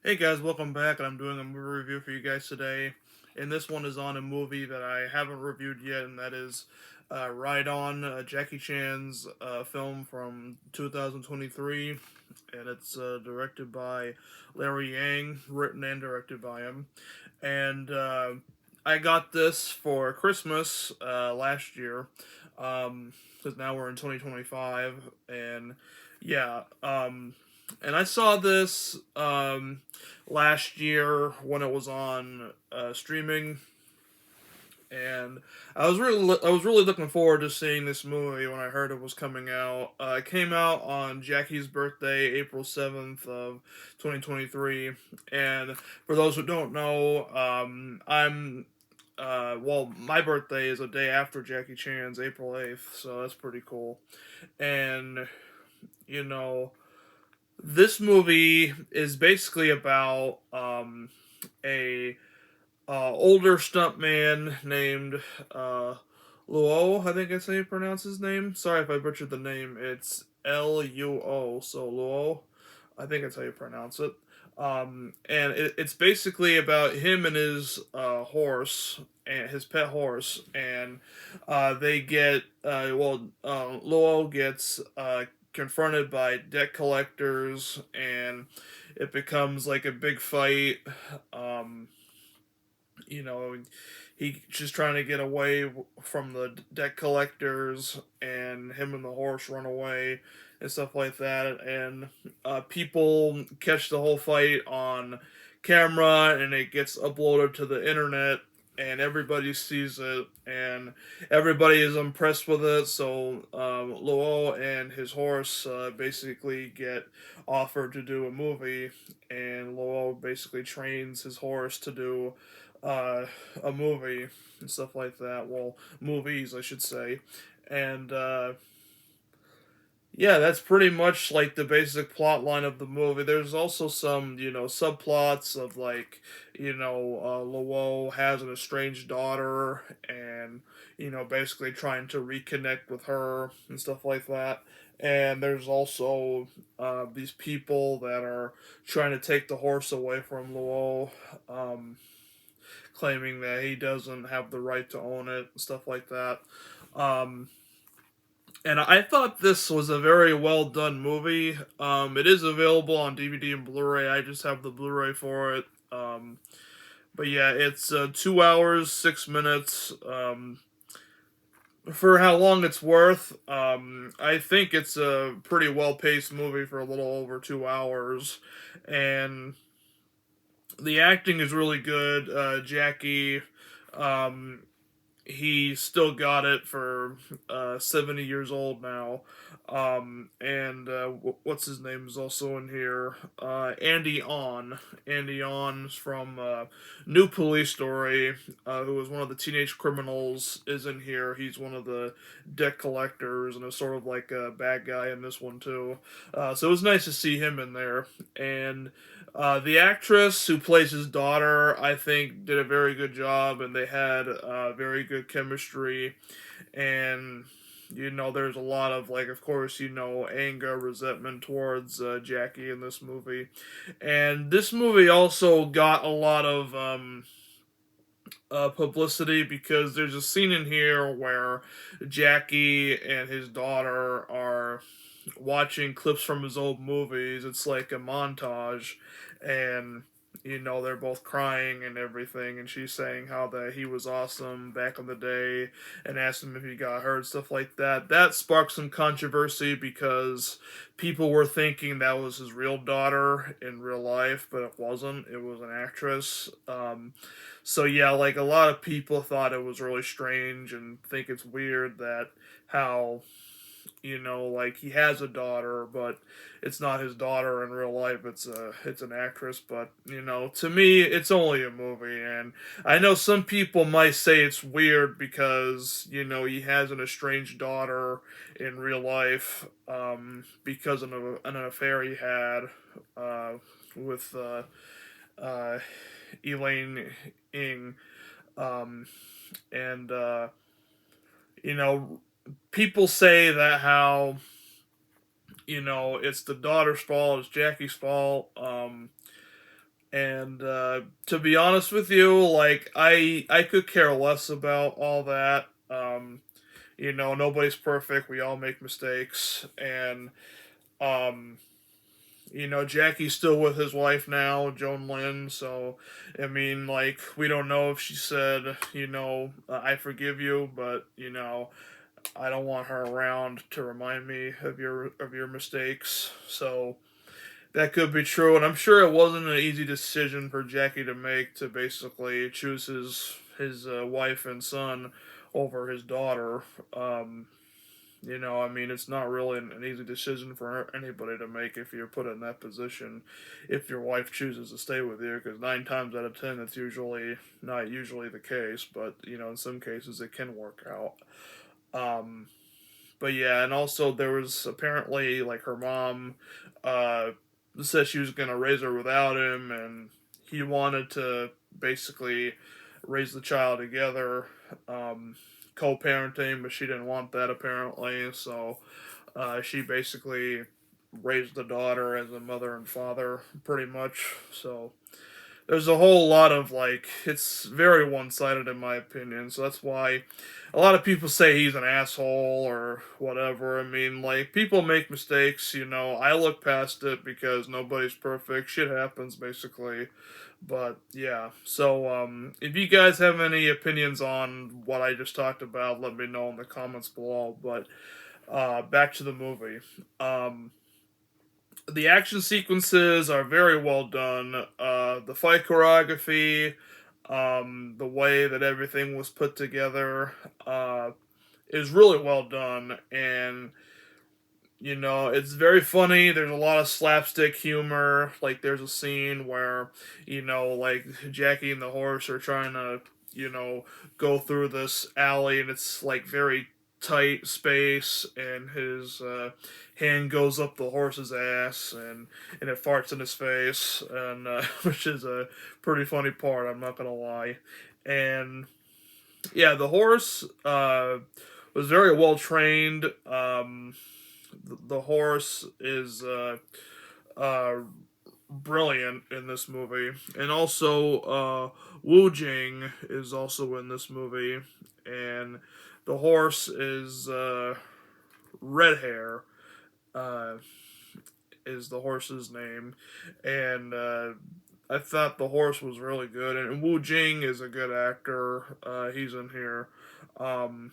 Hey guys, welcome back, and I'm doing a movie review for you guys today. And this one is on a movie that I haven't reviewed yet, and that is Ride On, Jackie Chan's film from 2023. And it's directed by Larry Yang, written and directed by him. And I got this for Christmas last year, because now we're in 2025. And yeah, and I saw this last year when it was on streaming, and I was really looking forward to seeing this movie when I heard it was coming out. It came out on Jackie's birthday, April 7th of 2023, and for those who don't know, my birthday is a day after Jackie Chan's, April 8th, so that's pretty cool. And you know, this movie is basically about a older stuntman named Luo. I think that's how you pronounce his name. Sorry if I butchered the name. It's Luo. So Luo. I think that's how you pronounce it. And it's basically about him and his horse and his pet horse, and they get Luo gets confronted by debt collectors, and it becomes like a big fight. Um, you know, he just trying to get away from the debt collectors, and him and the horse run away and stuff like that. And people catch the whole fight on camera, and it gets uploaded to the internet. And everybody sees it, and everybody is impressed with it. So Luo and his horse basically get offered to do a movie, and Luo basically trains his horse to do uh, a movie and stuff like that. Well, movies, I should say. And yeah, that's pretty much like the basic plot line of the movie. There's also some, subplots of like, Luo has an estranged daughter, and, basically trying to reconnect with her and stuff like that. And there's also these people that are trying to take the horse away from Luo. Claiming that he doesn't have the right to own it and stuff like that. Um, and I thought this was a very well done movie. It is available on DVD and Blu-ray. I just have the Blu-ray for it. But yeah, it's 2 hours 6 minutes. For how long it's worth, I think it's a pretty well paced movie for a little over 2 hours, and the acting is really good. Jackie, um, he still got it for 70 years old now. And what's his name is also in here. Andy On. Andy On's from New Police Story, who was one of the teenage criminals, is in here. He's one of the debt collectors and is sort of like a bad guy in this one, too. So it was nice to see him in there. And the actress who plays his daughter, I think, did a very good job, and they had very good chemistry. And there's a lot of like, of course, anger, resentment towards Jackie in this movie, and this movie also got a lot of publicity because there's a scene in here where Jackie and his daughter are watching clips from his old movies. It's like a montage, and they're both crying and everything, and she's saying how that he was awesome back in the day, and asked him if he got hurt, stuff like that. That sparked some controversy because people were thinking that was his real daughter in real life, but it wasn't. It was an actress. So yeah, like a lot of people thought it was really strange and think it's weird that how like he has a daughter, but it's not his daughter in real life. It's an actress, but to me, it's only a movie, and I know some people might say it's weird because he has an estranged daughter in real life, because of an affair he had with uh, Elaine Ing, um, and you know people say that how it's the daughter's fault, it's Jackie's fault. And to be honest with you, like I could care less about all that. Nobody's perfect. We all make mistakes, and um, Jackie's still with his wife now, Joan Lynn. So, I mean, like, we don't know if she said, I forgive you, but I don't want her around to remind me of your mistakes. So that could be true, and I'm sure it wasn't an easy decision for Jackie to make to basically choose his wife and son over his daughter. I mean, it's not really an easy decision for anybody to make if you're put in that position. If your wife chooses to stay with you, because 9 times out of 10, that's usually not usually the case, but in some cases it can work out. Um, but yeah, and also there was apparently like her mom uh, said she was gonna raise her without him, and he wanted to basically raise the child together, um, co-parenting, but she didn't want that apparently. So she basically raised the daughter as a mother and father, pretty much. So there's a whole lot of like it's very one-sided in my opinion, so that's why a lot of people say he's an asshole or whatever. I mean, like, people make mistakes, I look past it because nobody's perfect, shit happens basically. But yeah, so if you guys have any opinions on what I just talked about, let me know in the comments below. But back to the movie. um the action sequences are very well done. The fight choreography, the way that everything was put together, is really well done, and it's very funny. There's a lot of slapstick humor. Like, there's a scene where like Jackie and the horse are trying to go through this alley, and it's like very tight space, and his hand goes up the horse's ass, and it farts in his face, and which is a pretty funny part, I'm not gonna lie. And yeah, the horse was very well trained. The horse is uh, brilliant in this movie, and also Wu Jing is also in this movie, and the horse is Red Hair. Uh, is the horse's name, and I thought the horse was really good, and Wu Jing is a good actor. He's in here. Um,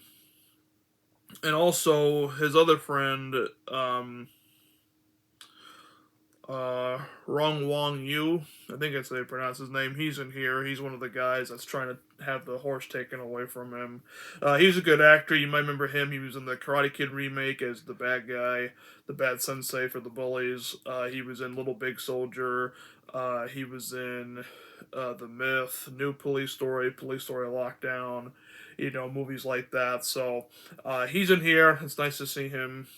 and also his other friend, Rong Wong Yu, I think that's how they pronounce his name. He's in here. He's one of the guys that's trying to have the horse taken away from him. He's a good actor. You might remember him. He was in the Karate Kid remake as the bad guy, the bad sensei for the bullies. He was in Little Big Soldier. He was in The Myth, New Police Story, Police Story Lockdown. Movies like that. So he's in here. It's nice to see him.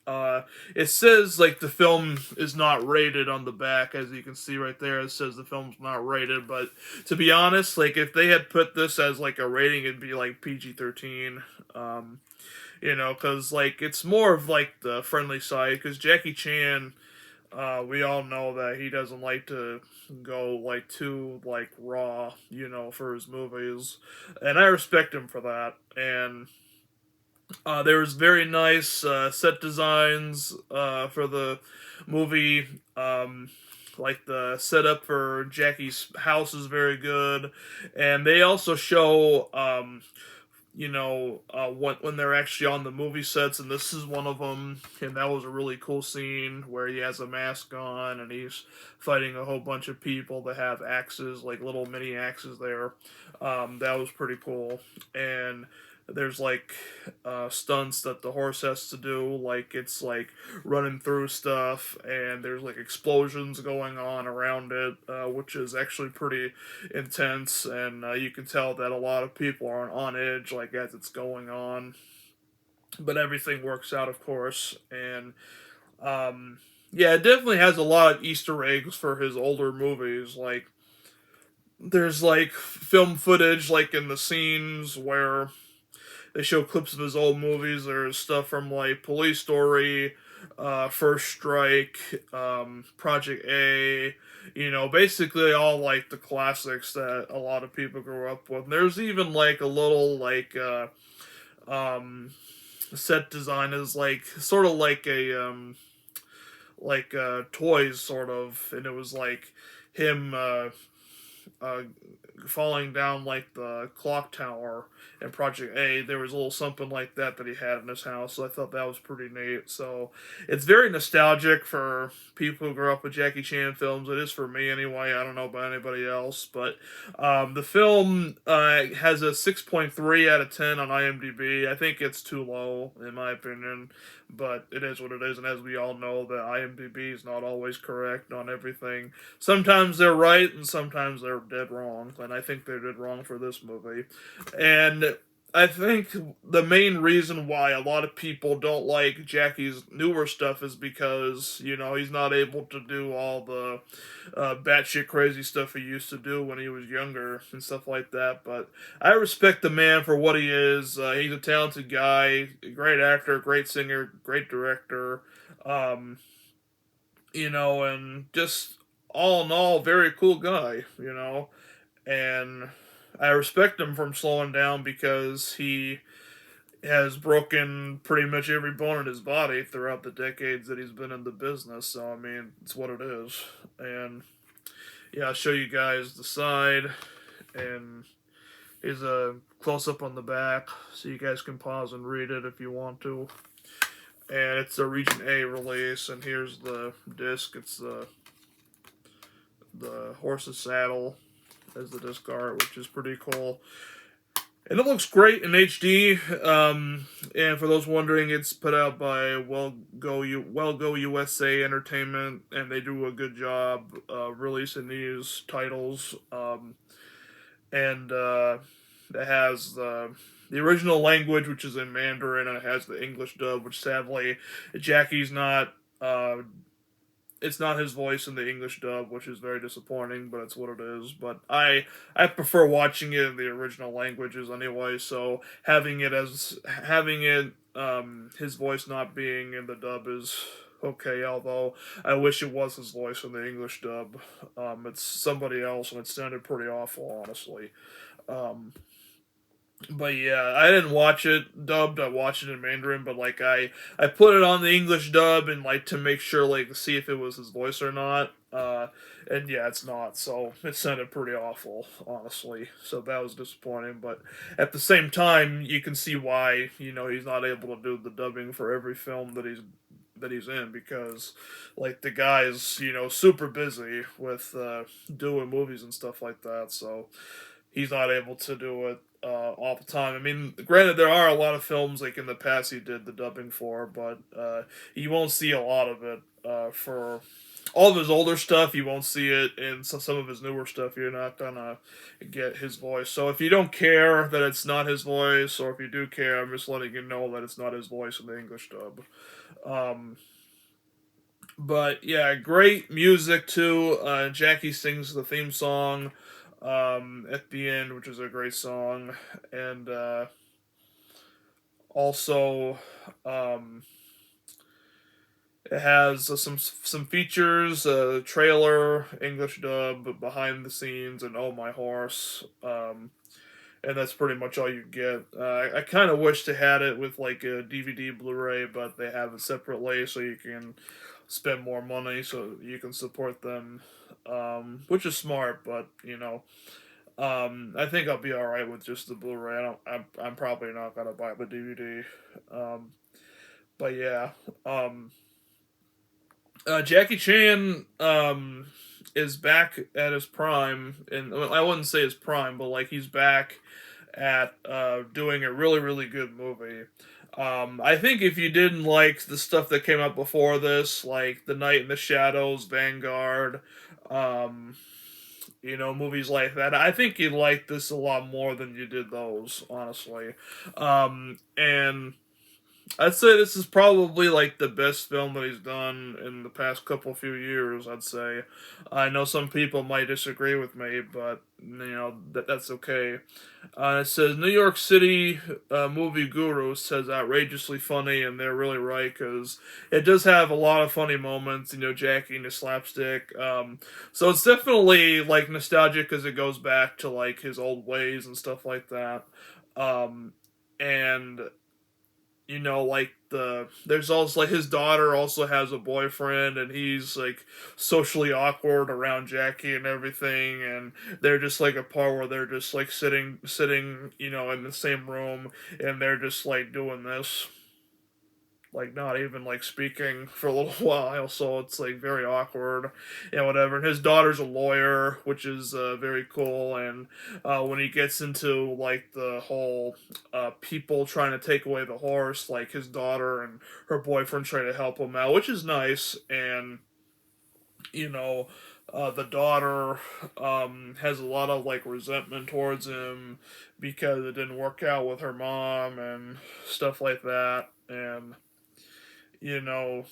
It says like the film is not rated on the back, as you can see right there. It says the film's not rated, but to be honest, like if they had put this as like a rating, it'd be like PG-13. Because like it's more of like the friendly side. Because Jackie Chan, we all know that he doesn't like to go like too like raw, for his movies, and I respect him for that. And there was very nice set designs for the movie. Like the setup for Jackie's house is very good, and they also show when they're actually on the movie sets, and this is one of them, and that was a really cool scene where he has a mask on and he's fighting a whole bunch of people that have axes, like little mini axes there. That was pretty cool, and there's like stunts that the horse has to do, like it's like running through stuff, and there's like explosions going on around it, which is actually pretty intense, and you can tell that a lot of people are on edge like as it's going on, but everything works out, of course. And yeah, it definitely has a lot of Easter eggs for his older movies. Like there's like film footage like in the scenes where they show clips of his old movies. There's stuff from like Police Story, First Strike, Project A, Basically all like the classics that a lot of people grew up with. And there's even like a little um set design is like sort of like a toys sort of, and it was like him uh, falling down like the clock tower in Project A. There was a little something like that he had in his house, so I thought that was pretty neat. So it's very nostalgic for people who grew up with Jackie Chan films. It is for me anyway. I don't know about anybody else, but the film has a 6.3 out of 10 on IMDb. I think it's too low in my opinion, but it is what it is. And as we all know, that IMDb is not always correct on everything. Sometimes they're right, and sometimes they're dead wrong. And I think they did wrong for this movie. And I think the main reason why a lot of people don't like Jackie's newer stuff is because, he's not able to do all the batshit crazy stuff he used to do when he was younger and stuff like that. But I respect the man for what he is. He's a talented guy, great actor, great singer, great director. Um, and just all in all, very cool guy. And I respect him from slowing down because he has broken pretty much every bone in his body throughout the decades that he's been in the business. So, I mean, it's what it is. And yeah, I'll show you guys the side. And here's a close up on the back so you guys can pause and read it if you want to. And it's a Region A release, and here's the disc. It's the horse's saddle as the disc art, which is pretty cool. And it looks great in HD. And for those wondering, it's put out by Well Go USA Entertainment, and they do a good job releasing these titles. And it has the original language, which is in Mandarin, and it has the English dub, which sadly Jackie's not. It's not his voice in the English dub, which is very disappointing, but it's what it is. But I prefer watching it in the original languages anyway. So having it his voice not being in the dub is okay. Although I wish it was his voice in the English dub. It's somebody else, and it sounded pretty awful, honestly. Um, but yeah, I didn't watch it dubbed. I watched it in Mandarin, but like I put it on the English dub and like to make sure like to see if it was his voice or not. And yeah, it's not. So it sounded pretty awful, honestly. So that was disappointing. But at the same time, you can see why he's not able to do the dubbing for every film that he's in because like the guy's super busy with doing movies and stuff like that. So he's not able to do it all the time. I mean, granted, there are a lot of films like in the past he did the dubbing for, but you won't see a lot of it for all of his older stuff. You won't see it in some of his newer stuff. You're not gonna get his voice. So if you don't care that it's not his voice, or if you do care, I'm just letting you know that it's not his voice in the English dub. Um, but yeah, great music too. Jackie sings the theme song at the end, which is a great song, and also um, it has some features, trailer, English dub, behind the scenes, and oh my horse. And that's pretty much all you get. I kind of wish they had it with like a DVD Blu-ray, but they have it separately, so you can spend more money, so you can support them, which is smart. But I think I'll be all right with just the Blu-ray. I'm probably not gonna buy the DVD. Um, but yeah, Jackie Chan is back at his prime, and well, I wouldn't say his prime, but like he's back at doing a really really good movie. I think if you didn't like the stuff that came out before this, like The Night in the Shadows, Vanguard, um, movies like that, I think you'd like this a lot more than you did those, honestly. And I'd say this is probably like the best film that he's done in the past couple few years. I'd say. I know some people might disagree with me, but that's okay. It says New York City movie guru says outrageously funny, and they're really right because it does have a lot of funny moments. Jackie and the slapstick. So it's definitely like nostalgic because it goes back to like his old ways and stuff like that. Um, and like there's also like his daughter also has a boyfriend and he's like socially awkward around Jackie and everything, and they're just like a part where they're just like sitting in the same room, and they're just like doing this, like not even like speaking for a little while, so it's like very awkward and whatever. And his daughter's a lawyer, which is very cool. And when he gets into like the whole people trying to take away the horse, like his daughter and her boyfriend try to help him out, which is nice. And you know the daughter has a lot of like resentment towards him because it didn't work out with her mom and stuff like that. And you know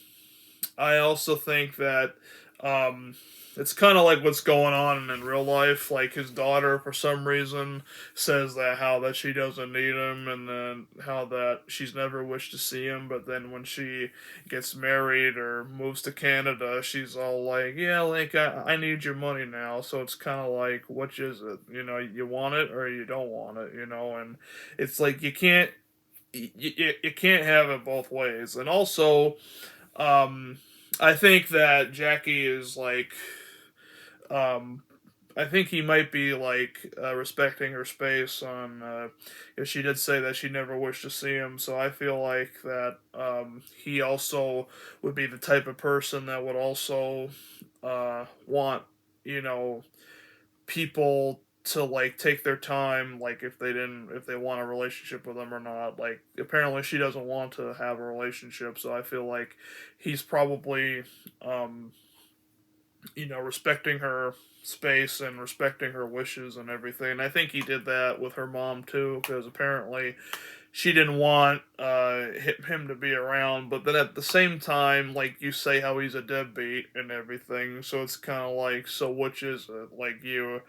I also think that um, it's kind of like what's going on in real life. Like his daughter, for some reason, says that how that she doesn't need him, and then how that she's never wished to see him. But then when she gets married or moves to Canada, she's all like, "Yeah, like I need your money now." So it's kind of like, which is it? You want it or you don't want it. And it's like you can't. You can't have it both ways. And also, um, I think that Jackie is like, um, I think he might be like respecting her space on. If she did say that she never wished to see him, so I feel like that he also would be the type of person that would also want you know people to like take their time, like if they want a relationship with them or not. Like apparently she doesn't want to have a relationship, so I feel like he's probably um respecting her space and respecting her wishes and everything. And I think he did that with her mom too, because apparently she didn't want him to be around. But then at the same time, like you say, how he's a deadbeat and everything. So it's kind of like, so which is it? Like you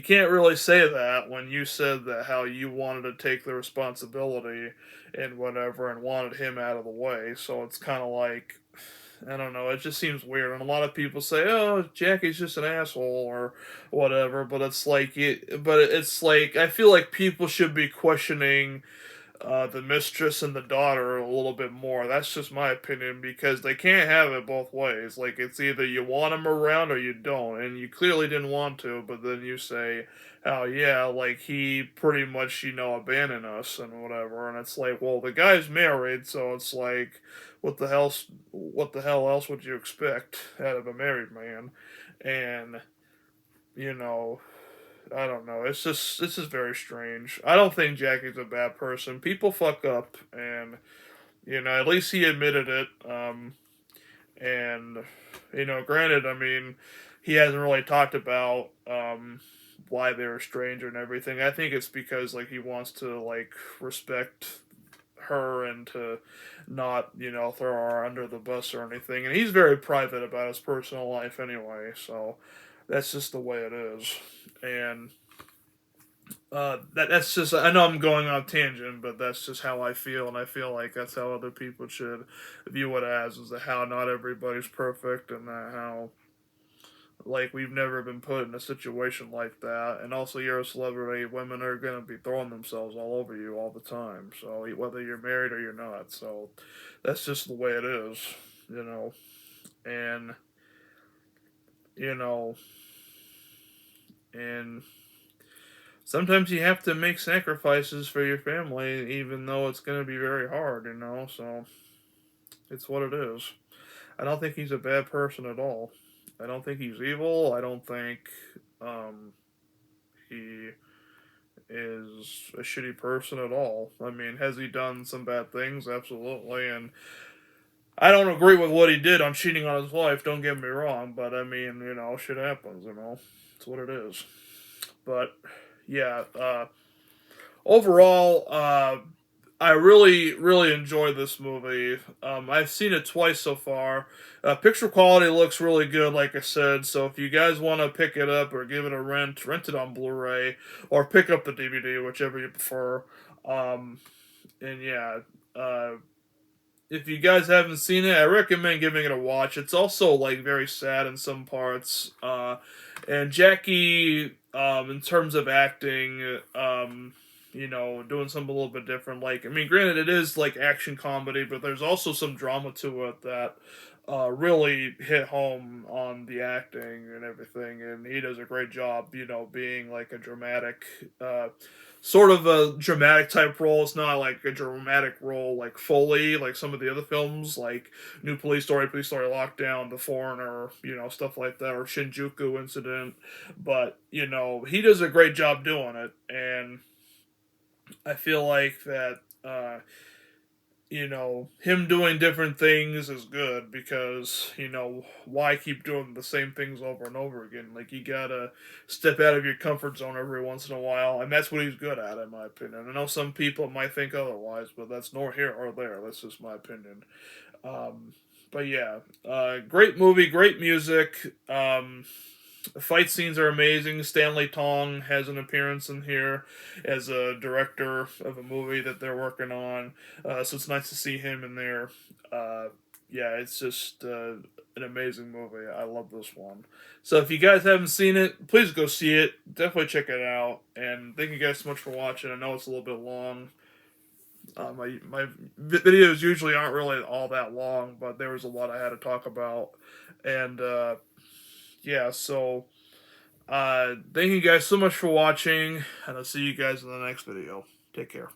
can't really say that when you said that how you wanted to take the responsibility and whatever and wanted him out of the way. So it's kind of like, I don't know. It just seems weird, and a lot of people say, "Oh, Jackie's just an asshole" or whatever. But it's like I feel like people should be questioning the mistress and the daughter a little bit more. That's just my opinion because they can't have it both ways. Like it's either you want them around or you don't, and you clearly didn't want to. But then you say, "Oh yeah, like he pretty much abandoned us and whatever," and it's like, well, the guy's married, so it's like, what the hell else would you expect out of a married man? And you know, I don't know. It's just this is very strange. I don't think Jackie's a bad person. People fuck up, and at least he admitted it. And granted, I mean, he hasn't really talked about why they were strange and everything. I think it's because like he wants to like respect her and to not throw her under the bus or anything. And he's very private about his personal life anyway. So that's just the way it is. And that's just, I know I'm going on a tangent, but that's just how I feel, and I feel like that's how other people should view it as, is that how not everybody's perfect, and that how like we've never been put in a situation like that. And also you're a celebrity, women are going to be throwing themselves all over you all the time, so whether you're married or you're not. So that's just the way it is, you know. And you know and sometimes you have to make sacrifices for your family, even though it's going to be very hard, So it's what it is. I don't think he's a bad person at all. I don't think he's evil. I don't think um, he is a shitty person at all. I mean, has he done some bad things? Absolutely. And I don't agree with what he did on cheating on his wife, don't get me wrong, but I mean, shit happens. It's what it is. But yeah, overall, I really, really enjoy this movie. I've seen it twice so far. Picture quality looks really good, like I said. So if you guys want to pick it up or give it a rent it on Blu-ray or pick up the DVD, whichever you prefer. Um, and yeah, uh, if you guys haven't seen it, I recommend giving it a watch. It's also like very sad in some parts. And Jackie, in terms of acting, doing something a little bit different. Like, I mean, granted, it is like action comedy, but there's also some drama to it that really hit home on the acting and everything. And he does a great job, being like a dramatic. Sort of a dramatic type role. It's not like a dramatic role like Foley, like some of the other films, like New Police Story Lockdown, The Foreigner, stuff like that, or Shinjuku Incident. But, he does a great job doing it. And I feel like that, him doing different things is good because, why keep doing the same things over and over again? Like, you gotta step out of your comfort zone every once in a while, and that's what he's good at, in my opinion. I know some people might think otherwise, but that's nor here or there. That's just my opinion. Um, but yeah, great movie, great music. The fight scenes are amazing. Stanley Tong has an appearance in here as a director of a movie that they're working on, so it's nice to see him in there. Uh, yeah, it's just an amazing movie. I love this one. So if you guys haven't seen it, please go see it. Definitely check it out. And thank you guys so much for watching. I know it's a little bit long. My videos usually aren't really all that long, but there was a lot I had to talk about, and yeah, so thank you guys so much for watching, and I'll see you guys in the next video. Take care.